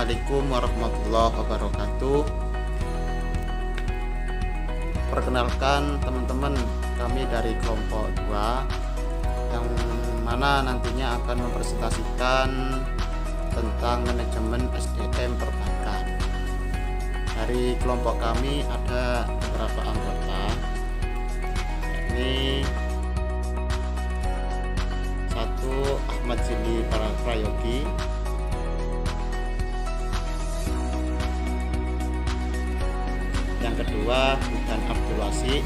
Assalamualaikum warahmatullahi wabarakatuh. Perkenalkan teman-teman, kami dari kelompok 2 yang mana nantinya akan mempresentasikan tentang manajemen SDM perbankan. Dari kelompok kami ada beberapa anggota, yakni 1 Ahmad Zili Prayogi, yang kedua Hudan Abdul Wasi,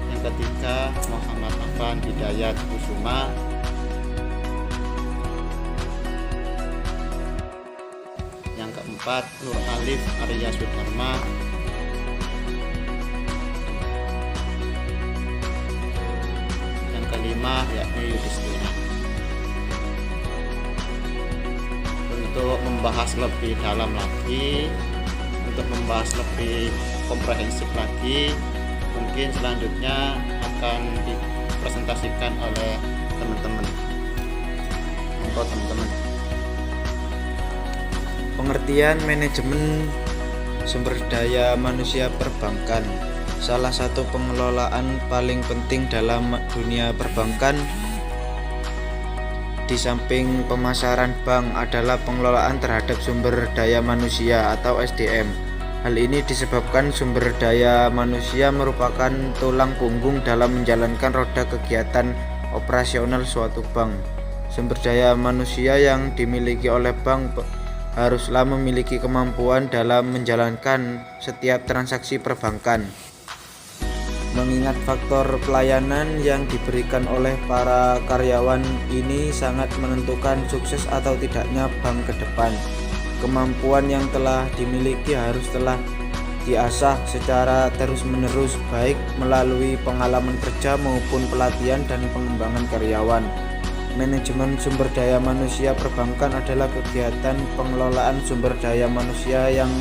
yang ketiga Muhammad Afan Hidayat Kusuma, yang keempat Nur Alif Arya Sudarma, yang kelima yakni Yudhistira. Untuk membahas lebih dalam lagi, untuk membahas lebih komprehensif lagi, mungkin selanjutnya akan dipresentasikan oleh teman-teman. Monggo teman-teman. Pengertian manajemen sumber daya manusia perbankan. Salah satu pengelolaan paling penting dalam dunia perbankan di samping pemasaran bank adalah pengelolaan terhadap sumber daya manusia atau SDM. Hal ini disebabkan sumber daya manusia merupakan tulang punggung dalam menjalankan roda kegiatan operasional suatu bank. Sumber daya manusia yang dimiliki oleh bank haruslah memiliki kemampuan dalam menjalankan setiap transaksi perbankan. Mengingat faktor pelayanan yang diberikan oleh para karyawan ini sangat menentukan sukses atau tidaknya bank ke depan. Kemampuan yang telah dimiliki harus telah diasah secara terus-menerus, baik melalui pengalaman kerja maupun pelatihan dan pengembangan karyawan. Manajemen sumber daya manusia perbankan adalah kegiatan pengelolaan sumber daya manusia yang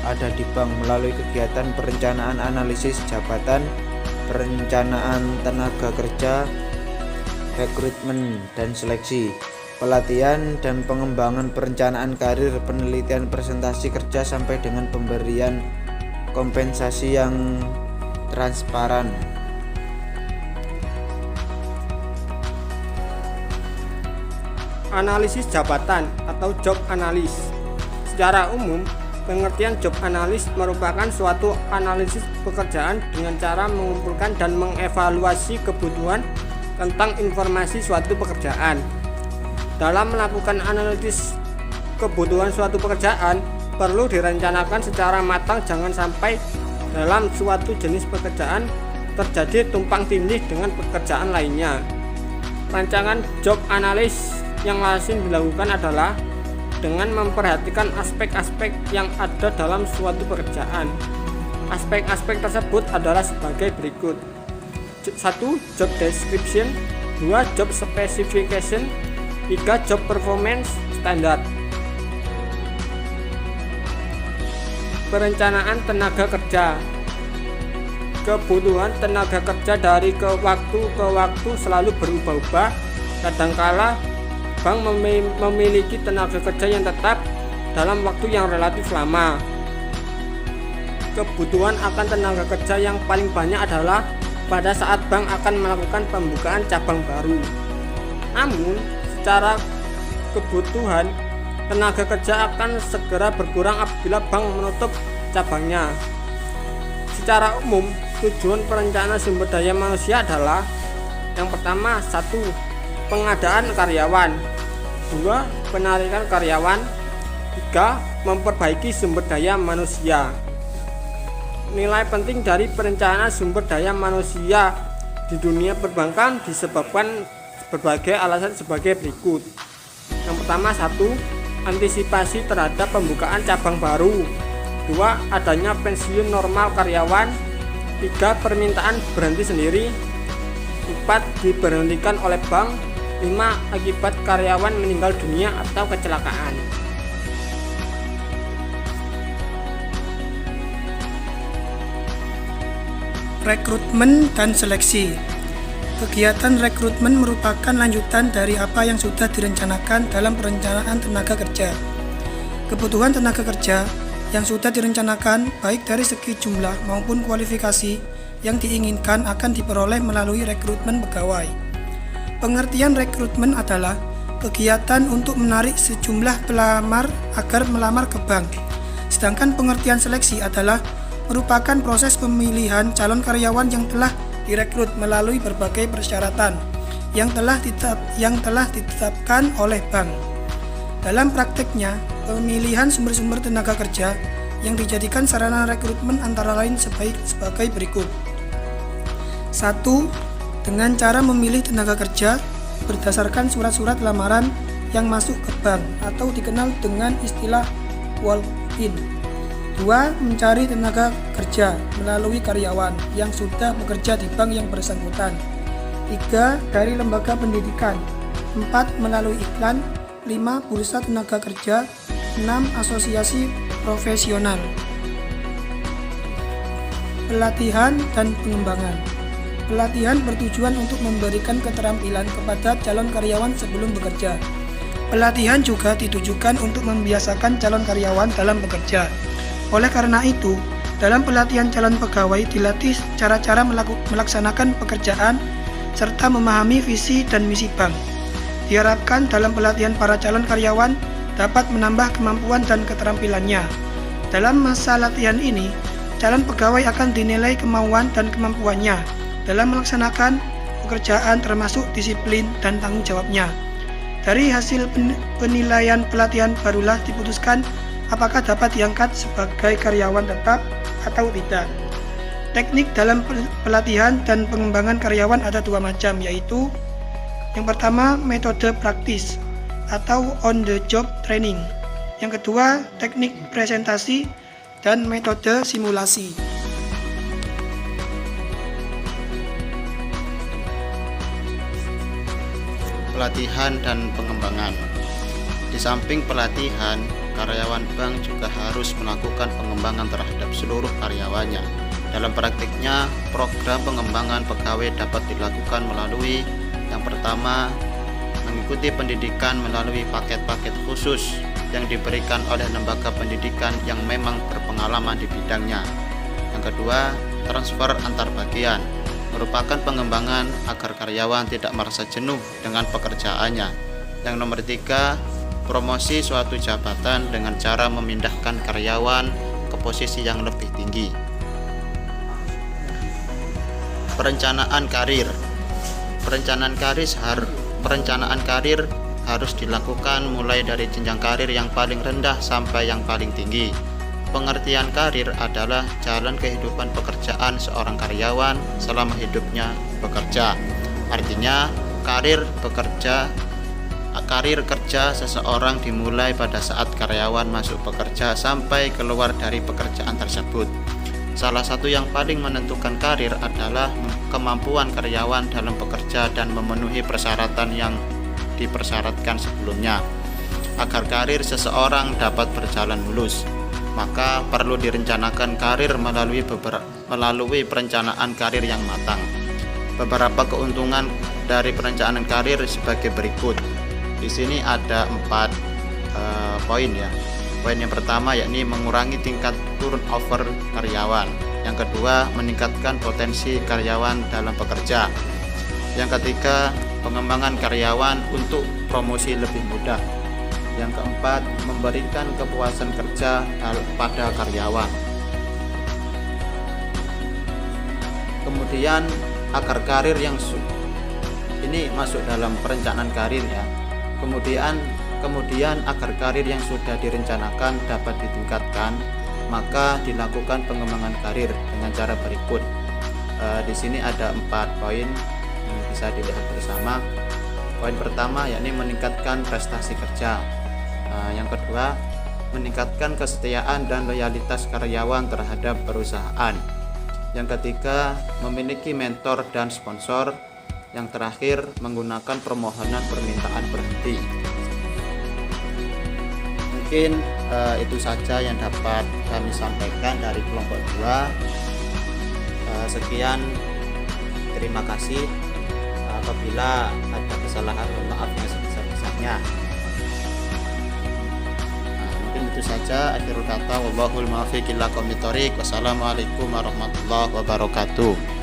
ada di bank melalui kegiatan perencanaan analisis jabatan, perencanaan tenaga kerja, rekrutmen dan seleksi, pelatihan dan pengembangan perencanaan karir, penelitian presentasi kerja sampai dengan pemberian kompensasi yang transparan. Analisis jabatan atau job analysis. Secara umum, pengertian job analysis merupakan suatu analisis pekerjaan dengan cara mengumpulkan dan mengevaluasi kebutuhan tentang informasi suatu pekerjaan. Dalam melakukan analisis kebutuhan suatu pekerjaan, perlu direncanakan secara matang, jangan sampai dalam suatu jenis pekerjaan terjadi tumpang tindih dengan pekerjaan lainnya. Rancangan job analysis yang lazim dilakukan adalah dengan memperhatikan aspek-aspek yang ada dalam suatu pekerjaan. Aspek-aspek tersebut adalah sebagai berikut. 1. Job description. 2. Job specification. 3. Job performance standard. Perencanaan tenaga kerja. Kebutuhan tenaga kerja dari ke waktu selalu berubah-ubah. Kadangkala bank memiliki tenaga kerja yang tetap dalam waktu yang relatif lama. Kebutuhan akan tenaga kerja yang paling banyak adalah pada saat bank akan melakukan pembukaan cabang baru. Namun, secara kebutuhan tenaga kerja akan segera berkurang apabila bank menutup cabangnya. Secara umum, tujuan perencanaan sumber daya manusia adalah yang pertama, 1. Pengadaan karyawan. 2. Penarikan karyawan. 3. Memperbaiki sumber daya manusia. Nilai penting dari perencanaan sumber daya manusia di dunia perbankan disebabkan berbagai alasan sebagai berikut. Yang pertama, 1. Antisipasi terhadap pembukaan cabang baru. 2. Adanya pensiun normal karyawan. 3. Permintaan berhenti sendiri. 4. Diberhentikan oleh bank. 5. Akibat karyawan meninggal dunia atau kecelakaan. Rekrutmen dan seleksi. Kegiatan rekrutmen merupakan lanjutan dari apa yang sudah direncanakan dalam perencanaan tenaga kerja. Kebutuhan tenaga kerja yang sudah direncanakan baik dari segi jumlah maupun kualifikasi yang diinginkan akan diperoleh melalui rekrutmen pegawai. Pengertian rekrutmen adalah kegiatan untuk menarik sejumlah pelamar agar melamar ke bank. Sedangkan pengertian seleksi adalah merupakan proses pemilihan calon karyawan yang telah direkrut melalui berbagai persyaratan yang telah ditetapkan oleh bank. Dalam prakteknya, pemilihan sumber-sumber tenaga kerja yang dijadikan sarana rekrutmen antara lain sebagai berikut. 1. Dengan cara memilih tenaga kerja berdasarkan surat-surat lamaran yang masuk ke bank atau dikenal dengan istilah walk-in. 2. Mencari tenaga kerja melalui karyawan yang sudah bekerja di bank yang bersangkutan. 3. Dari lembaga pendidikan. 4. Melalui iklan. 5. Bursa tenaga kerja. 6. Asosiasi profesional. Pelatihan dan pengembangan. Pelatihan bertujuan untuk memberikan keterampilan kepada calon karyawan sebelum bekerja. Pelatihan juga ditujukan untuk membiasakan calon karyawan dalam bekerja. Oleh karena itu, dalam pelatihan calon pegawai dilatih cara-cara melaksanakan pekerjaan serta memahami visi dan misi bank. Diharapkan dalam pelatihan para calon karyawan dapat menambah kemampuan dan keterampilannya. Dalam masa latihan ini, calon pegawai akan dinilai kemauan dan kemampuannya dalam melaksanakan pekerjaan termasuk disiplin dan tanggung jawabnya. Dari hasil penilaian pelatihan barulah diputuskan apakah dapat diangkat sebagai karyawan tetap atau tidak. Teknik dalam pelatihan dan pengembangan karyawan ada 2 macam, yaitu yang pertama metode praktis atau on the job training. Yang kedua teknik presentasi dan metode simulasi. Pelatihan dan pengembangan. Di samping pelatihan, karyawan bank juga harus melakukan pengembangan terhadap seluruh karyawannya. Dalam praktiknya, program pengembangan pegawai dapat dilakukan melalui yang pertama, mengikuti pendidikan melalui paket-paket khusus yang diberikan oleh lembaga pendidikan yang memang berpengalaman di bidangnya. Yang kedua, transfer antar bagian, merupakan pengembangan agar karyawan tidak merasa jenuh dengan pekerjaannya. Yang nomor 3, promosi suatu jabatan dengan cara memindahkan karyawan ke posisi yang lebih tinggi. Perencanaan karir. Perencanaan karir harus dilakukan mulai dari jenjang karir yang paling rendah sampai yang paling tinggi. Pengertian karir adalah jalan kehidupan pekerjaan seorang karyawan selama hidupnya bekerja. Artinya, karir kerja seseorang dimulai pada saat karyawan masuk bekerja sampai keluar dari pekerjaan tersebut. Salah satu yang paling menentukan karir adalah kemampuan karyawan dalam bekerja dan memenuhi persyaratan yang dipersyaratkan sebelumnya. Agar karir seseorang dapat berjalan mulus, maka perlu direncanakan karir melalui perencanaan karir yang matang. Beberapa keuntungan dari perencanaan karir sebagai berikut. Di sini ada 4 poin ya. Poin yang pertama yakni mengurangi tingkat turnover karyawan. Yang kedua, meningkatkan potensi karyawan dalam bekerja. Yang ketiga, pengembangan karyawan untuk promosi lebih mudah. Yang keempat, memberikan kepuasan kerja pada karyawan. Kemudian agar karir yang ini masuk dalam perencanaan karir ya. Kemudian agar karir yang sudah direncanakan dapat ditingkatkan, maka dilakukan pengembangan karir dengan cara berikut. Di sini ada 4 poin yang bisa dilihat bersama. Poin pertama yakni meningkatkan prestasi kerja. Yang kedua, meningkatkan kesetiaan dan loyalitas karyawan terhadap perusahaan. Yang ketiga, memiliki mentor dan sponsor. Yang terakhir, menggunakan permohonan permintaan berhenti. Mungkin itu saja yang dapat kami sampaikan dari kelompok 2. Sekian, terima kasih. Apabila ada kesalahan, mohon maaf yang sebesar-besarnya. Mungkin itu saja akhirul kata. Wallahul muwaffiq ila aqwamit thoriq. Wassalamualaikum warahmatullahi wabarakatuh.